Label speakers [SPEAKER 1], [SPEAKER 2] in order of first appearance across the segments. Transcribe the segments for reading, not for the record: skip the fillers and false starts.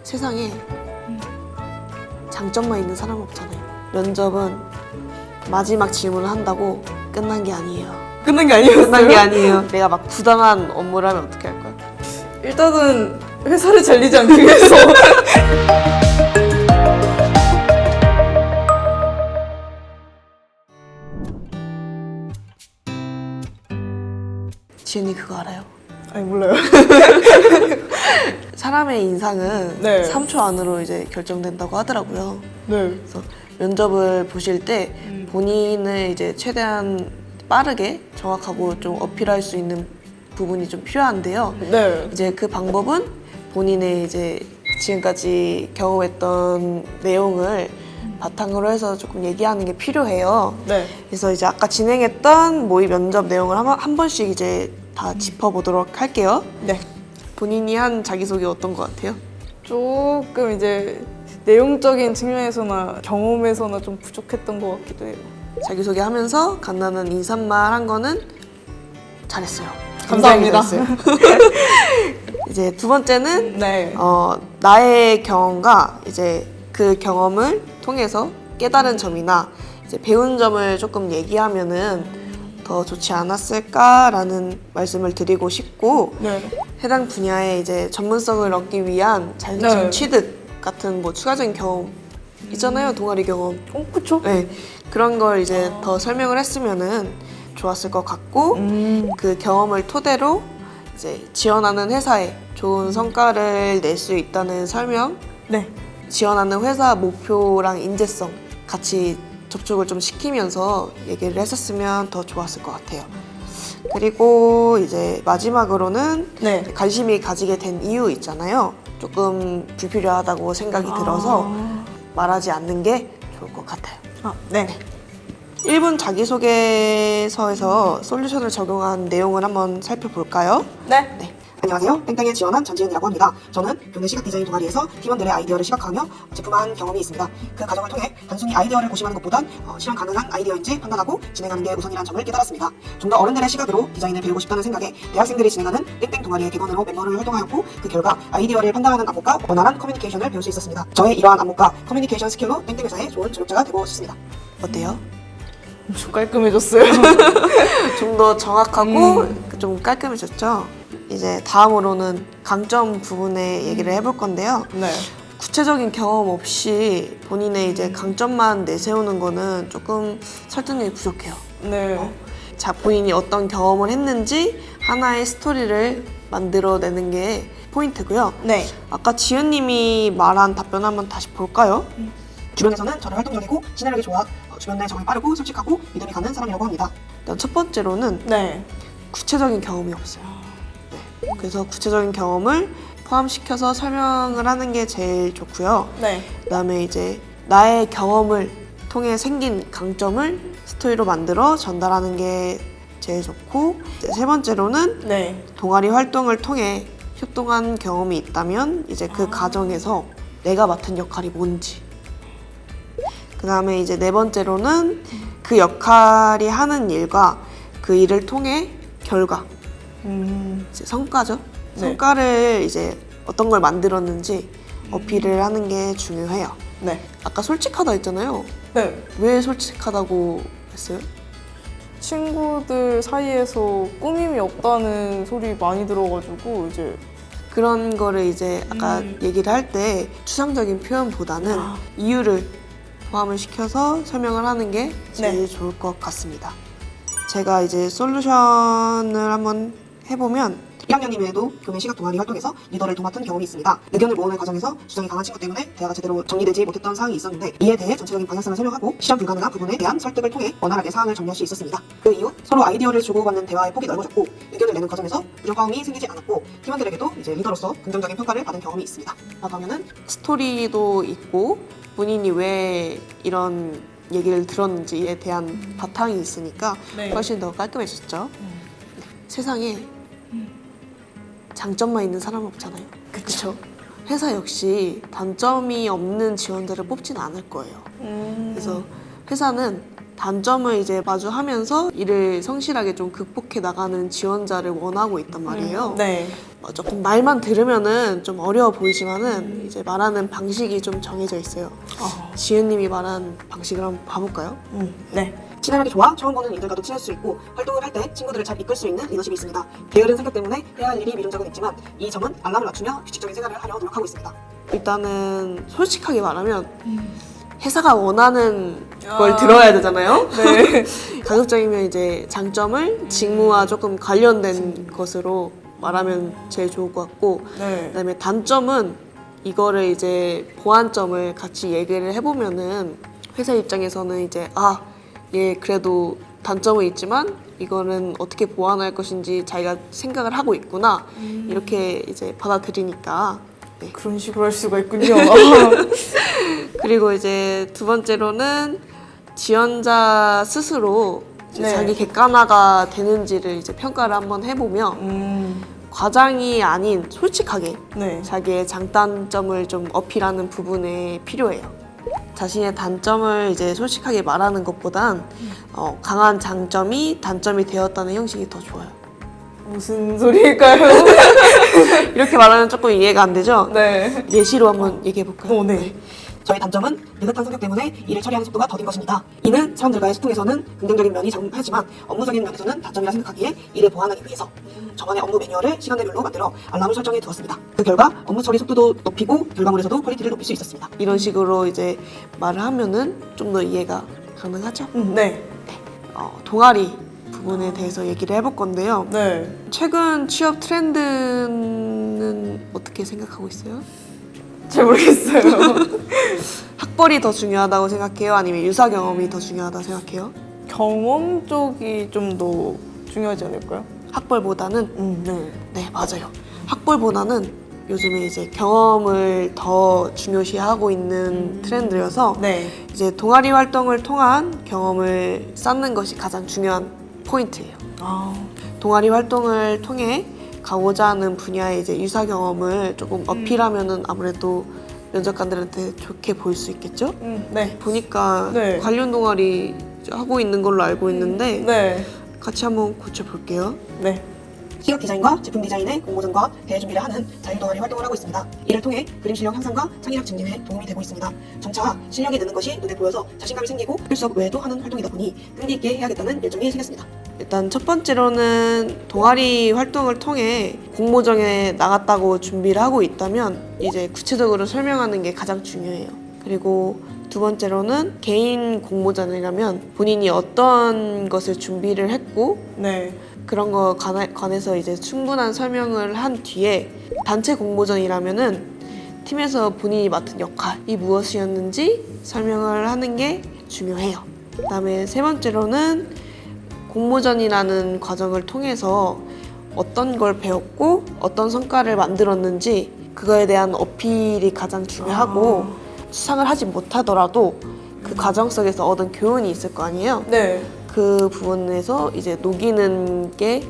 [SPEAKER 1] 세상에 장점만 있는 사람 없잖아요. 면접은 마지막 질문을 한다고 끝난 게 아니에요.
[SPEAKER 2] 끝난 게 아니었어요?
[SPEAKER 1] 끝난 게 아니에요. 내가 막 부당한 업무를 하면 어떻게 할 거야?
[SPEAKER 2] 일단은 회사를 잘리지 않기 위해서
[SPEAKER 1] 지은이 그거 알아요?
[SPEAKER 2] 아니 몰라요.
[SPEAKER 1] 사람의 인상은
[SPEAKER 2] 네.
[SPEAKER 1] 3초 안으로 이제 결정된다고 하더라고요.
[SPEAKER 2] 네.
[SPEAKER 1] 그래서 면접을 보실 때 본인을 이제 최대한 빠르게 정확하고 좀 어필할 수 있는 부분이 좀 필요한데요.
[SPEAKER 2] 네.
[SPEAKER 1] 이제 그 방법은 본인의 이제 지금까지 경험했던 내용을 바탕으로 해서 조금 얘기하는 게 필요해요.
[SPEAKER 2] 네.
[SPEAKER 1] 그래서 이제 아까 진행했던 모의 면접 내용을 한 번씩 이제 다 짚어보도록 할게요.
[SPEAKER 2] 네.
[SPEAKER 1] 본인이 한 자기소개 어떤 것 같아요?
[SPEAKER 2] 조금 이제 내용적인 측면에서나 경험에서나 좀 부족했던 것 같기도 해요.
[SPEAKER 1] 자기소개 하면서 간단한 인사말 한 거는 잘했어요.
[SPEAKER 2] 감사합니다.
[SPEAKER 1] 굉장히 잘했어요. 이제 두 번째는
[SPEAKER 2] 네.
[SPEAKER 1] 나의 경험과 이제 그 경험을 통해서 깨달은 점이나 이제 배운 점을 조금 얘기하면은 더 좋지 않았을까라는 말씀을 드리고 싶고,
[SPEAKER 2] 네.
[SPEAKER 1] 해당 분야에 이제 전문성을 얻기 위한 자격증
[SPEAKER 2] 네.
[SPEAKER 1] 취득 같은 뭐 추가적인 경험 있잖아요. 동아리 경험.
[SPEAKER 2] 그쵸?
[SPEAKER 1] 네, 그런 걸 이제 더 설명을 했으면은 좋았을 것 같고, 그 경험을 토대로 이제 지원하는 회사에 좋은 성과를 낼 수 있다는 설명,
[SPEAKER 2] 네.
[SPEAKER 1] 지원하는 회사 목표랑 인재성 같이 접촉을 좀 시키면서 얘기를 했었으면 더 좋았을 것 같아요. 그리고 이제 마지막으로는
[SPEAKER 2] 네.
[SPEAKER 1] 관심이 가지게 된 이유 있잖아요. 조금 불필요하다고 생각이 들어서 말하지 않는 게 좋을 것 같아요.
[SPEAKER 2] 네.
[SPEAKER 1] 1분 자기소개서에서 솔루션을 적용한 내용을 한번 살펴볼까요?
[SPEAKER 2] 네.
[SPEAKER 1] 네. 안녕하세요. 땡땡에 지원한 전지은이라고 합니다. 저는 교내 시각 디자인 동아리에서 팀원들의 아이디어를 시각화하며 제품화한 경험이 있습니다. 그 과정을 통해 단순히 아이디어를 고심하는 것보단 실현 가능한 아이디어인지 판단하고 진행하는 게 우선이라는 점을 깨달았습니다. 좀 더 어른들의 시각으로 디자인을 배우고 싶다는 생각에 대학생들이 진행하는 땡땡 동아리의 객원으로 멤버를 활동하였고, 그 결과 아이디어를 판단하는 안목과 원활한 커뮤니케이션을 배울 수 있었습니다. 저의 이러한 안목과 커뮤니케이션 스킬로 땡땡 회사의 좋은 조력자가 되고 싶습니다. 어때요?
[SPEAKER 2] 좀 깔끔해졌어요.
[SPEAKER 1] 좀 더 정확하고 좀 깔끔해졌죠? 이제 다음으로는 강점 부분에 얘기를 해볼 건데요.
[SPEAKER 2] 네.
[SPEAKER 1] 구체적인 경험 없이 본인의 이제 강점만 내세우는 거는 조금 설득력이 부족해요.
[SPEAKER 2] 네.
[SPEAKER 1] 자, 본인이 어떤 경험을 했는지 하나의 스토리를 만들어내는 게 포인트고요.
[SPEAKER 2] 네.
[SPEAKER 1] 아까 지은님이 말한 답변 한번 다시 볼까요? 주변에서는 저를 활동적이고 친화력이 좋아 주변 내 적응이 빠르고 솔직하고 믿음이 가는 사람이라고 합니다. 일단 첫 번째로는
[SPEAKER 2] 네.
[SPEAKER 1] 구체적인 경험이 없어요. 네. 그래서 구체적인 경험을 포함시켜서 설명을 하는 게 제일 좋고요.
[SPEAKER 2] 네.
[SPEAKER 1] 그다음에 이제 나의 경험을 통해 생긴 강점을 스토리로 만들어 전달하는 게 제일 좋고, 이제 세 번째로는
[SPEAKER 2] 네.
[SPEAKER 1] 동아리 활동을 통해 협동한 경험이 있다면 이제 그 과정에서 내가 맡은 역할이 뭔지, 그 다음에 이제 네 번째로는 그 역할이 하는 일과 그 일을 통해 결과, 이제 성과죠.
[SPEAKER 2] 네.
[SPEAKER 1] 성과를 이제 어떤 걸 만들었는지 어필을 하는 게 중요해요.
[SPEAKER 2] 네.
[SPEAKER 1] 아까 솔직하다 했잖아요.
[SPEAKER 2] 네.
[SPEAKER 1] 왜 솔직하다고 했어요?
[SPEAKER 2] 친구들 사이에서 꾸밈이 없다는 소리 많이 들어가지고 이제
[SPEAKER 1] 그런 거를 이제 아까 얘기를 할 때 추상적인 표현보다는 이유를 포함을 시켜서 설명을 하는 게 제일
[SPEAKER 2] 네.
[SPEAKER 1] 좋을 것 같습니다. 제가 이제 솔루션을 한번 해보면, 1학년임에도 교내 시각 동아리 활동에서 리더를 도맡은 경험이 있습니다. 의견을 모으는 과정에서 주장이 강한 친구 때문에 대화가 제대로 정리되지 못했던 사항이 있었는데, 이에 대해 전체적인 방향성을 설명하고 실현 불가능한 부분에 대한 설득을 통해 원활하게 사안을 정리할 수 있었습니다. 그 이후 서로 아이디어를 주고받는 대화의 폭이 넓어졌고, 의견을 내는 과정에서 부정과음이 생기지 않았고, 팀원들에게도 이제 리더로서 긍정적인 평가를 받은 경험이 있습니다. 라고 하면은 스토리도 있고 본인이 왜 이런 얘기를 들었는지에 대한 바탕이 있으니까
[SPEAKER 2] 네.
[SPEAKER 1] 훨씬 더 깔끔해졌죠. 세상에 장점만 있는 사람은 없잖아요. 그렇죠? 회사 역시 단점이 없는 지원자를 뽑지는 않을 거예요. 그래서 회사는 단점을 이제 마주하면서 이를 성실하게 좀 극복해 나가는 지원자를 원하고 있단 말이에요.
[SPEAKER 2] 네.
[SPEAKER 1] 조금 말만 들으면은 좀 어려워 보이지만은 이제 말하는 방식이 좀 정해져 있어요. 지은님이 말한 방식을 한번 봐볼까요?
[SPEAKER 2] 네.
[SPEAKER 1] 친화력이 좋아 처음 보는 이들과도 친할 수 있고 활동을 할 때 친구들을 잘 이끌 수 있는 리더십이 있습니다. 게으른 성격 때문에 해야 할 일이 미룬 적은 있지만 이 점은 알람을 맞추며 규칙적인 생활을 하려 노력하고 있습니다. 일단은 솔직하게 말하면 회사가 원하는 걸 들어야 되잖아요.
[SPEAKER 2] 네.
[SPEAKER 1] 가급적이면 이제 장점을 직무와 조금 관련된 것으로 말하면 제일 좋을 것 같고
[SPEAKER 2] 네.
[SPEAKER 1] 그다음에 단점은 이거를 이제 보완점을 같이 얘기를 해보면은 회사 입장에서는 이제 얘 그래도 단점은 있지만 이거는 어떻게 보완할 것인지 자기가 생각을 하고 있구나 이렇게 이제 받아들이니까 네.
[SPEAKER 2] 그런 식으로 할 수가 있군요.
[SPEAKER 1] 그리고 이제 두 번째로는 지원자 스스로 이제
[SPEAKER 2] 네.
[SPEAKER 1] 자기 객관화가 되는지를 이제 평가를 한번 해보며 과장이 아닌 솔직하게
[SPEAKER 2] 네.
[SPEAKER 1] 자기의 장단점을 좀 어필하는 부분에 필요해요. 자신의 단점을 이제 솔직하게 말하는 것보단 강한 장점이 단점이 되었다는 형식이 더 좋아요.
[SPEAKER 2] 무슨 소리일까요?
[SPEAKER 1] 이렇게 말하면 조금 이해가 안 되죠?
[SPEAKER 2] 네.
[SPEAKER 1] 예시로 한번 얘기해 볼까요?
[SPEAKER 2] 네.
[SPEAKER 1] 저의 단점은 느긋한 성격 때문에 일을 처리하는 속도가 더딘 것입니다. 이는 사람들과의 소통에서는 긍정적인 면이 작용하지만 업무적인 면에서는 단점이라 생각하기에 이를 보완하기 위해서 저만의 업무 매뉴얼을 시간대별로 만들어 알람을 설정해 두었습니다. 그 결과 업무 처리 속도도 높이고 결과물에서도 퀄리티를 높일 수 있었습니다. 이런 식으로 이제 말을 하면은 좀 더 이해가 가능하죠?
[SPEAKER 2] 네.
[SPEAKER 1] 동아리 부분에 대해서 얘기를 해볼 건데요.
[SPEAKER 2] 네.
[SPEAKER 1] 최근 취업 트렌드는 어떻게 생각하고 있어요?
[SPEAKER 2] 잘 모르겠어요.
[SPEAKER 1] 학벌이 더 중요하다고 생각해요? 아니면 유사 경험이 더 중요하다고 생각해요?
[SPEAKER 2] 경험 쪽이 좀 더 중요하지 않을까요?
[SPEAKER 1] 학벌보다는?
[SPEAKER 2] 네.
[SPEAKER 1] 네, 맞아요. 학벌보다는 요즘에 이제 경험을 더 중요시하고 있는 트렌드여서
[SPEAKER 2] 네.
[SPEAKER 1] 이제 동아리 활동을 통한 경험을 쌓는 것이 가장 중요한 포인트예요. 동아리 활동을 통해 가고자 하는 분야의 이제 유사 경험을 조금 어필하면은 아무래도 면접관들한테 좋게 보일 수 있겠죠?
[SPEAKER 2] 네.
[SPEAKER 1] 보니까
[SPEAKER 2] 네.
[SPEAKER 1] 관련 동아리 하고 있는 걸로 알고 있는데
[SPEAKER 2] 네.
[SPEAKER 1] 같이 한번 고쳐볼게요.
[SPEAKER 2] 네.
[SPEAKER 1] 기업 디자인과 제품 디자인의 공모전과 대회 준비를 하는 자유 동아리 활동을 하고 있습니다. 이를 통해 그림 실력 향상과 창의력 증진에 도움이 되고 있습니다. 점차 실력이 느는 것이 눈에 보여서 자신감이 생기고 필수업 외에도 하는 활동이다 보니 끈기 있게 해야겠다는 열정이 생겼습니다. 일단 첫 번째로는 동아리 활동을 통해 공모전에 나갔다고 준비를 하고 있다면 이제 구체적으로 설명하는 게 가장 중요해요. 그리고 두 번째로는 개인 공모전이라면 본인이 어떤 것을 준비를 했고
[SPEAKER 2] 네.
[SPEAKER 1] 그런 거 관해서 이제 충분한 설명을 한 뒤에 단체 공모전이라면은 팀에서 본인이 맡은 역할이 무엇이었는지 설명을 하는 게 중요해요. 그다음에 세 번째로는 공모전이라는 과정을 통해서 어떤 걸 배웠고 어떤 성과를 만들었는지 그거에 대한 어필이 가장 중요하고 수상을 하지 못하더라도 그 과정 속에서 얻은 교훈이 있을 거 아니에요.
[SPEAKER 2] 네.
[SPEAKER 1] 그 부분에서 이제 녹이는 게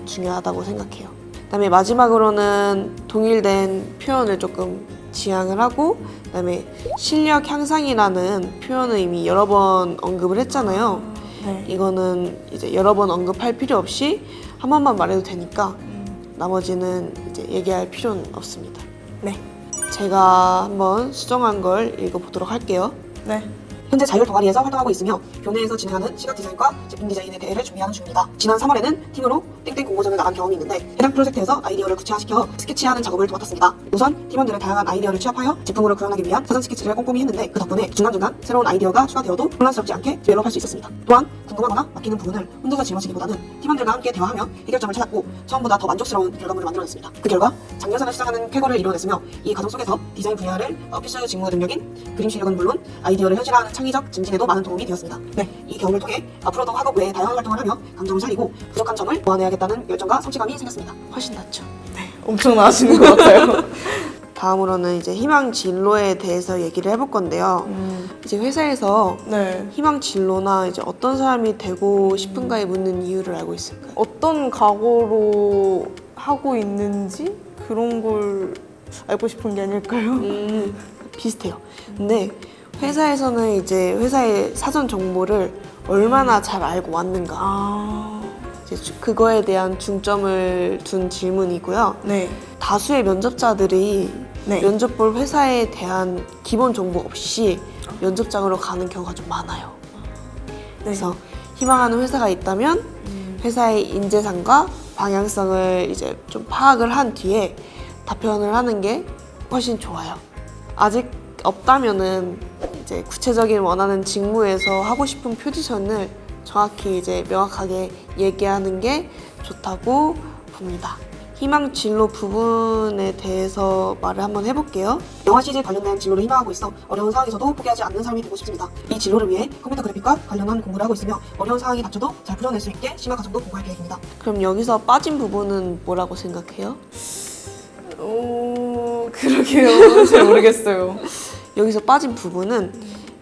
[SPEAKER 1] 중요하다고 생각해요. 그다음에 마지막으로는 동일된 표현을 조금 지향을 하고 그다음에 실력 향상이라는 표현을 이미 여러 번 언급을 했잖아요.
[SPEAKER 2] 네.
[SPEAKER 1] 이거는 이제 여러 번 언급할 필요 없이 한 번만 말해도 되니까 나머지는 이제 얘기할 필요는 없습니다.
[SPEAKER 2] 네.
[SPEAKER 1] 제가 한번 수정한 걸 읽어보도록 할게요.
[SPEAKER 2] 네.
[SPEAKER 1] 현재 자율 동아리에서 활동하고 있으며 교내에서 진행하는 시각 디자인과 제품 디자인의 대회를 준비하는 중입니다. 지난 3월에는 팀으로 땡땡 공모전을 나간 경험이 있는데 해당 프로젝트에서 아이디어를 구체화시켜 스케치하는 작업을 도맡았습니다. 우선 팀원들의 다양한 아이디어를 취합하여 제품으로 구현하기 위한 사전 스케치를 꼼꼼히 했는데 그 덕분에 중간중간 새로운 아이디어가 추가되어도 혼란스럽지 않게 디벨롭할 수 있었습니다. 또한 궁금하거나 막히는 부분을 혼자서 짊어지기보다는 팀원들과 함께 대화하며 해결점을 찾았고 처음보다 더 만족스러운 결과물을 만들어냈습니다. 그 결과 작년서는 시작하는 쾌거를 이뤄냈으며 이 과정 속에서 디자인 분야를 필수 직무 능력인 그림 실력은 물론 아이디어를 현실화하는 창의적 증진에도 많은 도움이 되었습니다.
[SPEAKER 2] 네.
[SPEAKER 1] 이 경험을 통해 앞으로도 학업 외에 다양한 활동을 하며 감정을 살리고 부족한 점을 보완해야겠다는 열정과 성취감이 생겼습니다. 훨씬 낫죠?
[SPEAKER 2] 네. 엄청 나아지는 것 같아요.
[SPEAKER 1] 다음으로는 이제 희망 진로에 대해서 얘기를 해볼 건데요. 이제 회사에서
[SPEAKER 2] 네.
[SPEAKER 1] 희망 진로나 이제 어떤 사람이 되고 싶은가에 묻는 이유를 알고 있을까요?
[SPEAKER 2] 어떤 각오로 하고 있는지 그런 걸 알고 싶은 게 아닐까요?
[SPEAKER 1] 비슷해요. 근데 회사에서는 이제 회사의 사전 정보를 얼마나 잘 알고 왔는가. 이제 그거에 대한 중점을 둔 질문이고요.
[SPEAKER 2] 네.
[SPEAKER 1] 다수의 면접자들이
[SPEAKER 2] 네.
[SPEAKER 1] 면접 볼 회사에 대한 기본 정보 없이 면접장으로 가는 경우가 좀 많아요. 그래서 희망하는 회사가 있다면 회사의 인재상과 방향성을 이제 좀 파악을 한 뒤에 답변을 하는 게 훨씬 좋아요. 아직 없다면은 이제 구체적인 원하는 직무에서 하고 싶은 포지션을 정확히 이제 명확하게 얘기하는 게 좋다고 봅니다. 희망 진로 부분에 대해서 말을 한번 해볼게요. 영화 CG 관련된 진로를 희망하고 있어 어려운 상황에서도 포기하지 않는 사람이 되고 싶습니다. 이 진로를 위해 컴퓨터 그래픽과 관련한 공부를 하고 있으며 어려운 상황이 닥쳐도 잘 풀어낼 수 있게 심화 과정도 공부할 계획입니다. 그럼 여기서 빠진 부분은 뭐라고 생각해요?
[SPEAKER 2] 그러게요. 잘 모르겠어요.
[SPEAKER 1] 여기서 빠진 부분은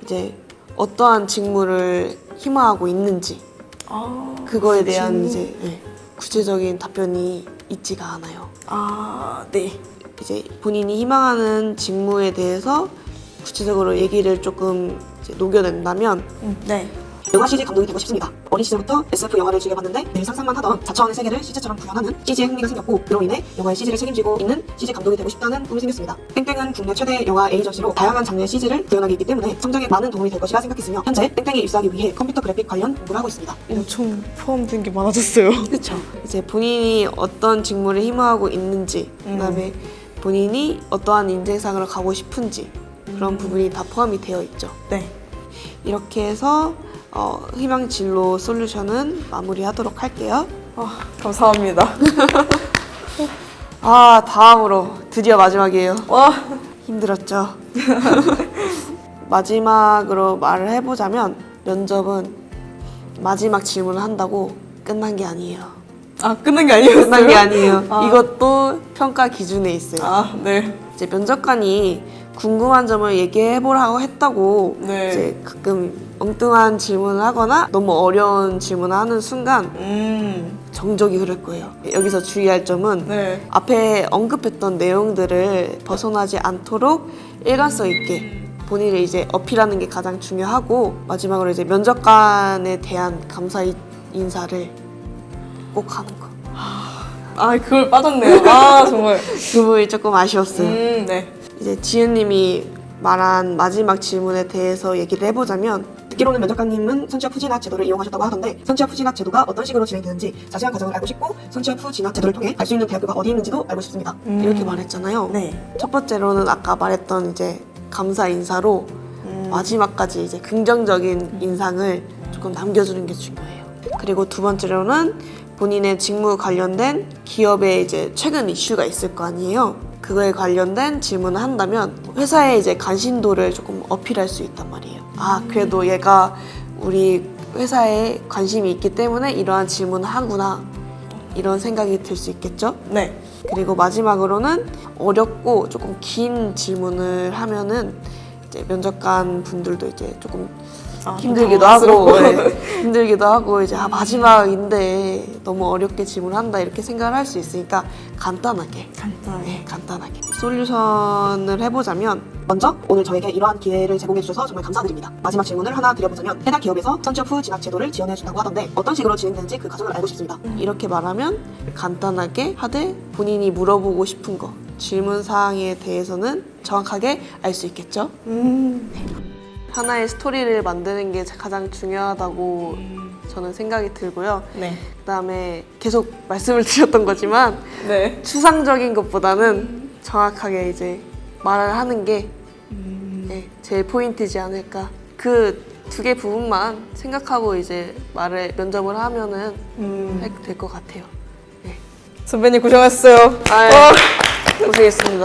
[SPEAKER 1] 이제 어떠한 직무를 희망하고 있는지 그거에 대한 이제 구체적인 답변이 있지가 않아요.
[SPEAKER 2] 네.
[SPEAKER 1] 이제 본인이 희망하는 직무에 대해서 구체적으로 얘기를 조금 이제 녹여낸다면
[SPEAKER 2] 네.
[SPEAKER 1] 영화 CG 감독이 되고 싶습니다. 어린 시절부터 SF 영화를 즐겨봤는데 늘 상상만 하던 4차원의 세계를 실제처럼 구현하는 CG에 흥미가 생겼고 그로 인해 영화의 CG를 책임지고 있는 CG 감독이 되고 싶다는 꿈이 생겼습니다. 땡땡은 국내 최대 영화 에이전시로 다양한 장르의 CG를 구현하고 있기 때문에 성장에 많은 도움이 될 것이라 생각했으며 현재 땡땡에 입사하기 위해 컴퓨터 그래픽 관련 공부를 하고 있습니다.
[SPEAKER 2] 엄청 포함된 게 많아졌어요.
[SPEAKER 1] 그렇죠. 이제 본인이 어떤 직무를 희망하고 있는지 그다음에 본인이 어떠한 인재상으로 가고 싶은지 그런 부분이 다 포함이 되어 있죠.
[SPEAKER 2] 네.
[SPEAKER 1] 이렇게 해서 희망 진로 솔루션은 마무리하도록 할게요.
[SPEAKER 2] 감사합니다.
[SPEAKER 1] 다음으로 드디어 마지막이에요.
[SPEAKER 2] 와.
[SPEAKER 1] 힘들었죠. 마지막으로 말을 해보자면 면접은 마지막 질문을 한다고 끝난 게 아니에요.
[SPEAKER 2] 끝난 게 아니었어요?
[SPEAKER 1] 끝난 게 아니에요. 이것도 평가 기준에 있어요.
[SPEAKER 2] 네.
[SPEAKER 1] 이제 면접관이 궁금한 점을 얘기해보라고 했다고
[SPEAKER 2] 네.
[SPEAKER 1] 이제 가끔 엉뚱한 질문을 하거나 너무 어려운 질문을 하는 순간 정적이 흐를 거예요. 여기서 주의할 점은
[SPEAKER 2] 네.
[SPEAKER 1] 앞에 언급했던 내용들을 벗어나지 않도록 일관성 있게 본인을 이제 어필하는 게 가장 중요하고 마지막으로 이제 면접관에 대한 감사 인사를 꼭 하는 거.
[SPEAKER 2] 그걸 빠졌네요. 정말.
[SPEAKER 1] 그 부분이 조금 아쉬웠어요.
[SPEAKER 2] 네.
[SPEAKER 1] 이제 지은님이 말한 마지막 질문에 대해서 얘기를 해보자면 듣기로는 면접관님은 선취업 후 진학 제도를 이용하셨다고 하던데 선취업 후 진학 제도가 어떤 식으로 진행되는지 자세한 과정을 알고 싶고 선취업 후 진학 제도를 통해 갈 수 있는 대학교가 어디 있는지도 알고 싶습니다. 이렇게 말했잖아요.
[SPEAKER 2] 네.
[SPEAKER 1] 첫 번째로는 아까 말했던 이제 감사 인사로 마지막까지 이제 긍정적인 인상을 조금 남겨주는 게 중요해요. 그리고 두 번째로는 본인의 직무 관련된 기업에 이제 최근 이슈가 있을 거 아니에요. 그거에 관련된 질문을 한다면 회사의 이제 관심도를 조금 어필할 수 있단 말이에요. 그래도 얘가 우리 회사에 관심이 있기 때문에 이러한 질문을 하구나 이런 생각이 들 수 있겠죠?
[SPEAKER 2] 네.
[SPEAKER 1] 그리고 마지막으로는 어렵고 조금 긴 질문을 하면은 이제 면접관 분들도 이제 조금 힘들기도 하고 힘들기도 하고 이제 마지막인데 너무 어렵게 질문한다 이렇게 생각을 할 수 있으니까 간단하게 솔루션을 해보자면 먼저 오늘 저에게 이러한 기회를 제공해 주셔서 정말 감사드립니다. 마지막 질문을 하나 드려보자면 해당 기업에서 선취업 후 진학 제도를 지원해 준다고 하던데 어떤 식으로 진행되는지 그 과정을 알고 싶습니다. 이렇게 말하면 간단하게 하되 본인이 물어보고 싶은 거 질문 사항에 대해서는 정확하게 알 수 있겠죠? 하나의 스토리를 만드는 게 가장 중요하다고 저는 생각이 들고요.
[SPEAKER 2] 네.
[SPEAKER 1] 그다음에 계속 말씀을 드렸던 거지만
[SPEAKER 2] 네.
[SPEAKER 1] 추상적인 것보다는 정확하게 이제 말을 하는 게 제일 포인트지 않을까. 그 두 개 부분만 생각하고 이제 면접을 하면은 될 것 같아요.
[SPEAKER 2] 선배님 고생하셨어요.
[SPEAKER 1] 고생했습니다.